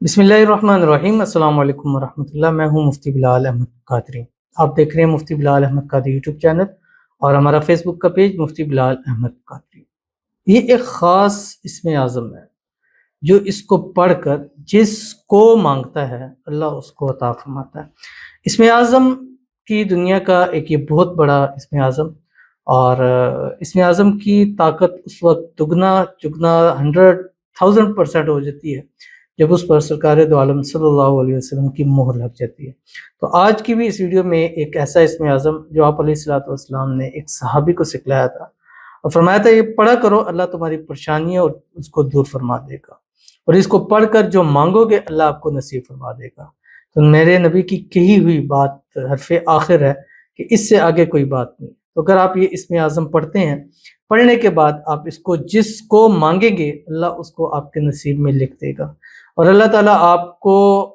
بسم اللہ الرحمن الرحیم۔ السلام علیکم ورحمۃ اللہ۔ میں ہوں مفتی بلال احمد قادری۔ آپ دیکھ رہے ہیں مفتی بلال احمد قادری یوٹیوب چینل اور ہمارا فیس بک کا پیج مفتی بلال احمد قادری۔ یہ ایک خاص اسم اعظم ہے جو اس کو پڑھ کر جس کو مانگتا ہے اللہ اس کو عطا فرماتا ہے۔ اسم اعظم کی دنیا کا ایک یہ بہت بڑا اسم اعظم، اور اسم اعظم کی طاقت اس وقت دگنا چگنا 100,000% ہو جاتی ہے جب اس پر سرکار دو عالم صلی اللہ علیہ وسلم کی مہر لگ جاتی ہے۔ تو آج کی بھی اس ویڈیو میں ایک ایسا اسم اعظم جو آپ علیہ الصلوۃ والسلام نے ایک صحابی کو سکھلایا تھا اور فرمایا تھا یہ پڑھا کرو، اللہ تمہاری پریشانیاں اور اس کو دور فرما دے گا، اور اس کو پڑھ کر جو مانگو گے اللہ آپ کو نصیب فرما دے گا۔ تو میرے نبی کی کہی ہوئی بات حرف آخر ہے کہ اس سے آگے کوئی بات نہیں۔ تو اگر آپ یہ اسم اعظم پڑھتے ہیں، پڑھنے کے بعد آپ اس کو جس کو مانگیں گے اللہ اس کو آپ کے نصیب میں لکھ دے گا، اور اللہ تعالیٰ آپ کو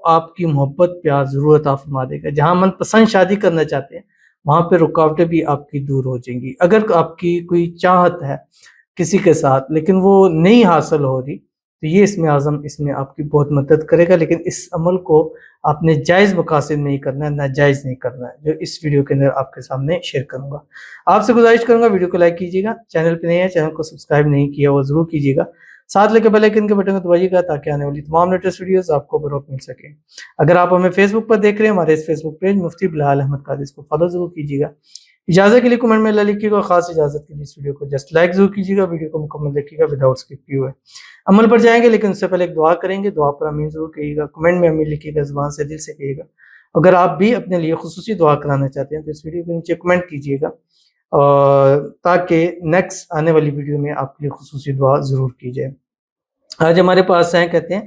آپ کی محبت پیار ضرور عطا فرما دے گا۔ جہاں من پسند شادی کرنا چاہتے ہیں وہاں پہ رکاوٹیں بھی آپ کی دور ہو جائیں گی۔ اگر آپ کی کوئی چاہت ہے کسی کے ساتھ لیکن وہ نہیں حاصل ہو رہی تو یہ اسم اعظم اس میں آپ کی بہت مدد کرے گا، لیکن اس عمل کو آپ نے جائز مقاصد نہیں کرنا ہے، ناجائز نہیں کرنا ہے، جو اس ویڈیو کے اندر آپ کے سامنے شیئر کروں گا۔ آپ سے گزارش کروں گا ویڈیو کو لائک کیجیے گا، چینل پہ نہیں ہے چینل کو سبسکرائب نہیں کیا وہ ضرور کیجیے گا، ساتھ لے کے بیل آئیکن کے بٹن کو دبائیے گا تاکہ آنے والی تمام لیٹسٹ ویڈیوز آپ کو بروقت مل سکے۔ اگر آپ ہمیں فیس بک پر دیکھ رہے ہیں، ہمارے اس فیس بک پیج مفتی بلال احمد قادری کو فالو ضرور کیجیے گا۔ اجازت کے لیے کمنٹ میں اللہ لکھیے گا، خاص اجازت کے لیے اس ویڈیو کو جسٹ لائک ضرور کیجیے گا، ویڈیو کو مکمل دیکھیے گا وداؤٹ اسکپ کیے ہوئے۔ عمل پر جائیں گے لیکن اس سے پہلے ایک دعا کریں گے، دعا پر آمین ضرور کہیے گا، کمنٹ میں آمین لکھیے گا، زبان سے دل سے کہیے گا۔ اگر آپ بھی اپنے لیے خصوصی دعا کرانا چاہتے ہیں تو اس ویڈیو کے نیچے کمنٹ کیجیے گا، تاکہ نیکسٹ آنے والی ویڈیو میں آپ کے لیے خصوصی دعا ضرور کی جائے۔ آج ہمارے پاس ہیں، کہتے ہیں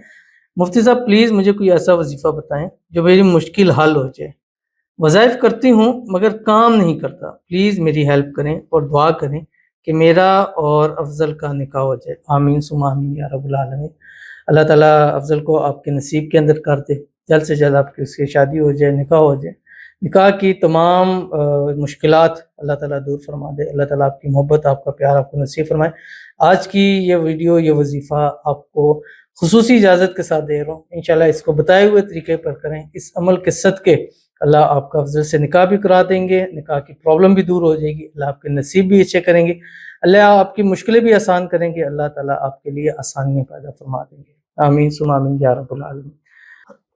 مفتی صاحب پلیز مجھے کوئی ایسا وظیفہ بتائیں جو میری مشکل حل ہو جائے، وظائف کرتی ہوں مگر کام نہیں کرتا، پلیز میری ہیلپ کریں اور دعا کریں کہ میرا اور افضل کا نکاح ہو جائے، آمین ثم آمین یا رب العالمین۔ اللہ تعالیٰ افضل کو آپ کے نصیب کے اندر کر دے، جلد سے جلد آپ کی اس کی شادی ہو جائے، نکاح ہو جائے، نکاح کی تمام مشکلات اللہ تعالیٰ دور فرما دے، اللہ تعالیٰ آپ کی محبت آپ کا پیار آپ کو نصیب فرمائے۔ آج کی یہ ویڈیو یہ وظیفہ آپ کو خصوصی اجازت کے ساتھ دے رہا ہوں، انشاءاللہ اس کو بتائے ہوئے طریقے پر کریں، اس عمل کے صدقے اللہ آپ کا افضل سے نکاح بھی کرا دیں گے، نکاح کی پرابلم بھی دور ہو جائے گی، اللہ آپ کے نصیب بھی اچھے کریں گے، اللہ آپ کی مشکلیں بھی آسان کریں گے، اللہ تعالیٰ آپ کے لیے آسانیاں پیدا فرما دیں گے، آمین ثم آمین یا رب العالمین۔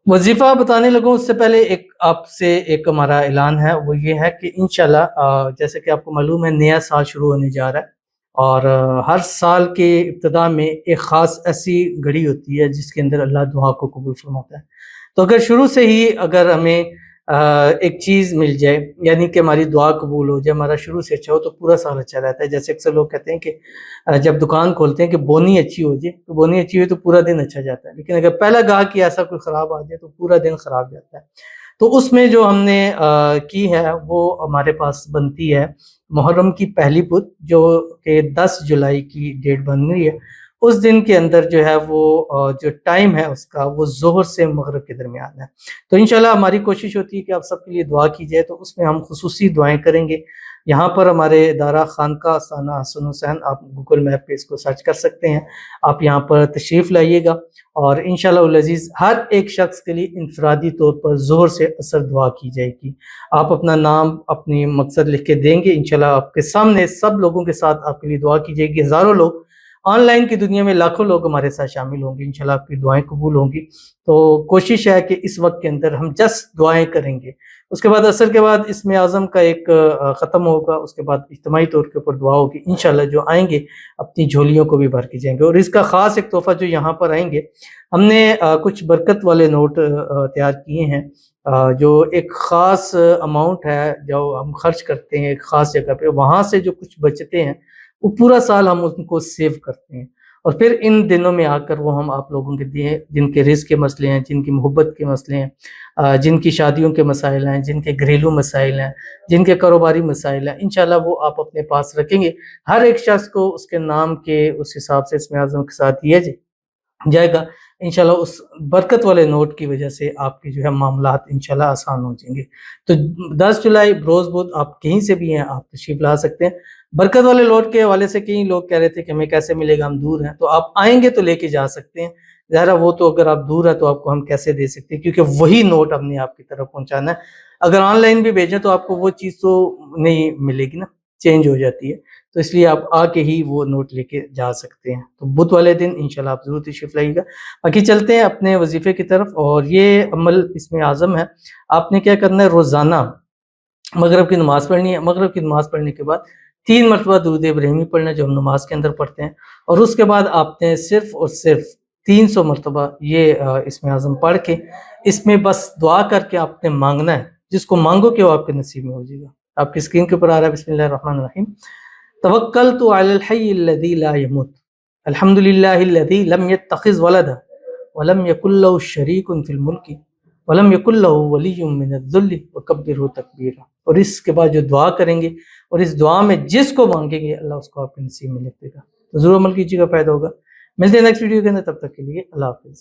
وظیفہ بتانے لگوں اس سے پہلے آپ سے ایک ہمارا اعلان ہے، وہ یہ ہے کہ انشاءاللہ جیسے کہ آپ کو معلوم ہے نیا سال شروع ہونے جا رہا ہے، اور ہر سال کے ابتدا میں ایک خاص ایسی گھڑی ہوتی ہے جس کے اندر اللہ دعا کو قبول فرماتا ہے۔ تو اگر شروع سے ہی اگر ہمیں ایک چیز مل جائے، یعنی کہ ہماری دعا قبول ہو جائے، ہمارا شروع سے اچھا ہو تو پورا سال اچھا رہتا ہے۔ جیسے اکثر لوگ کہتے ہیں کہ جب دکان کھولتے ہیں کہ بونی اچھی ہو جائے تو بونی اچھی ہوئی تو پورا دن اچھا جاتا ہے، لیکن اگر پہلا گاہک کی ایسا کوئی خراب آ جائے تو پورا دن خراب جاتا ہے۔ تو اس میں جو ہم نے کی ہے وہ ہمارے پاس بنتی ہے محرم کی پہلی بدھ، جو کہ 10 جولائی کی ڈیٹ بن رہی ہے۔ اس دن کے اندر جو ہے وہ جو ٹائم ہے اس کا وہ ظہر سے مغرب کے درمیان ہے۔ تو انشاءاللہ ہماری کوشش ہوتی ہے کہ آپ سب کے لیے دعا کی جائے، تو اس میں ہم خصوصی دعائیں کریں گے۔ یہاں پر ہمارے ادارہ خانقاہ ثنا حسن حسین، آپ گوگل میپ پہ اس کو سرچ کر سکتے ہیں، آپ یہاں پر تشریف لائیے گا، اور انشاءاللہ العزیز ہر ایک شخص کے لیے انفرادی طور پر ظہر سے اثر دعا کی جائے گی۔ آپ اپنا نام اپنی مقصد لکھ کے دیں گے، انشاءاللہ آپ کے سامنے سب لوگوں کے ساتھ آپ کے لیے دعا کی جائے گی۔ ہزاروں لوگ آن لائن کی دنیا میں لاکھوں لوگ ہمارے ساتھ شامل ہوں گے، انشاءاللہ آپ کی دعائیں قبول ہوں گی۔ تو کوشش ہے کہ اس وقت کے اندر ہم جسٹ دعائیں کریں گے، اس کے بعد عصر کے بعد اسم اعظم کا ایک ختم ہوگا، اس کے بعد اجتماعی طور کے اوپر دعا ہوگی، انشاءاللہ جو آئیں گے اپنی جھولیوں کو بھی بھر کے جائیں گے۔ اور اس کا خاص ایک تحفہ جو یہاں پر آئیں گے، ہم نے کچھ برکت والے نوٹ تیار کیے ہیں، جو ایک خاص اماؤنٹ ہے جو ہم خرچ کرتے ہیں ایک خاص جگہ پہ، وہاں سے جو کچھ بچتے ہیں وہ پورا سال ہم ان کو سیو کرتے ہیں، اور پھر ان دنوں میں آ کر وہ ہم آپ لوگوں کے دیے، جن کے رزق کے مسئلے ہیں، جن کی محبت کے مسئلے ہیں، جن کی شادیوں کے مسائل ہیں، جن کے گھریلو مسائل ہیں، جن کے کاروباری مسائل ہیں، انشاءاللہ وہ آپ اپنے پاس رکھیں گے۔ ہر ایک شخص کو اس کے نام کے اس حساب سے اسم اعظم کے ساتھ دیا جائے گا، انشاءاللہ اس برکت والے نوٹ کی وجہ سے آپ کے جو ہے معاملات انشاءاللہ آسان ہو جائیں گے۔ تو 10 جولائی بروز بدھ آپ کہیں سے بھی ہیں آپ تشریف لا سکتے ہیں۔ برکت والے نوٹ کے حوالے سے کئی لوگ کہہ رہے تھے کہ ہمیں کیسے ملے گا، ہم دور ہیں، تو آپ آئیں گے تو لے کے جا سکتے ہیں، ظاہر وہ تو اگر آپ دور ہیں تو آپ کو ہم کیسے دے سکتے ہیں، کیونکہ وہی نوٹ ہم نے آپ کی طرف پہنچانا ہے۔ اگر آن لائن بھی بھیجیں تو آپ کو وہ چیز تو نہیں ملے گی نا، چینج ہو جاتی ہے، تو اس لیے آپ آ کے ہی وہ نوٹ لے کے جا سکتے ہیں۔ تو بدھ والے دن انشاءاللہ آپ ضرور تشریف لائیے گا۔ باقی چلتے ہیں اپنے وظیفے کی طرف، اور یہ عمل اس میں اعظم ہے۔ آپ نے کیا کرنا ہے، روزانہ مغرب کی نماز پڑھنی ہے۔ مغرب کی نماز پڑھنے کے بعد 3 مرتبہ درود ابراہیمی پڑھنا ہے جو ہم نماز کے اندر پڑھتے ہیں، اور اس کے بعد آپ نے صرف اور صرف 300 مرتبہ یہ اسم اعظم پڑھ کے اس میں بس دعا کر کے آپ نے مانگنا ہے، جس کو مانگو کہ وہ آپ کے نصیب میں ہو جائے گا۔ آپ کی اسکرین کے اوپر آ رہا ہے، بسم اللہ الرحمن الرحیم، توکلت علی الحی الذی لا یموت الحمد للہ الذی لم یتخذ ولدا ولم یکن له شریک فی الملک ولم یکن له ولی من الذل وکبرہ تکبیرا۔ اور اس کے بعد جو دعا کریں گے اور اس دعا میں جس کو مانگیں گے اللہ اس کو آپ کے نصیب میں لکھ دے گا۔ تو ضرور عمل کیجیے گا، فائدہ ہوگا۔ ملتے ہیں نیکسٹ ویڈیو کے اندر، تب تک کے لیے اللہ حافظ۔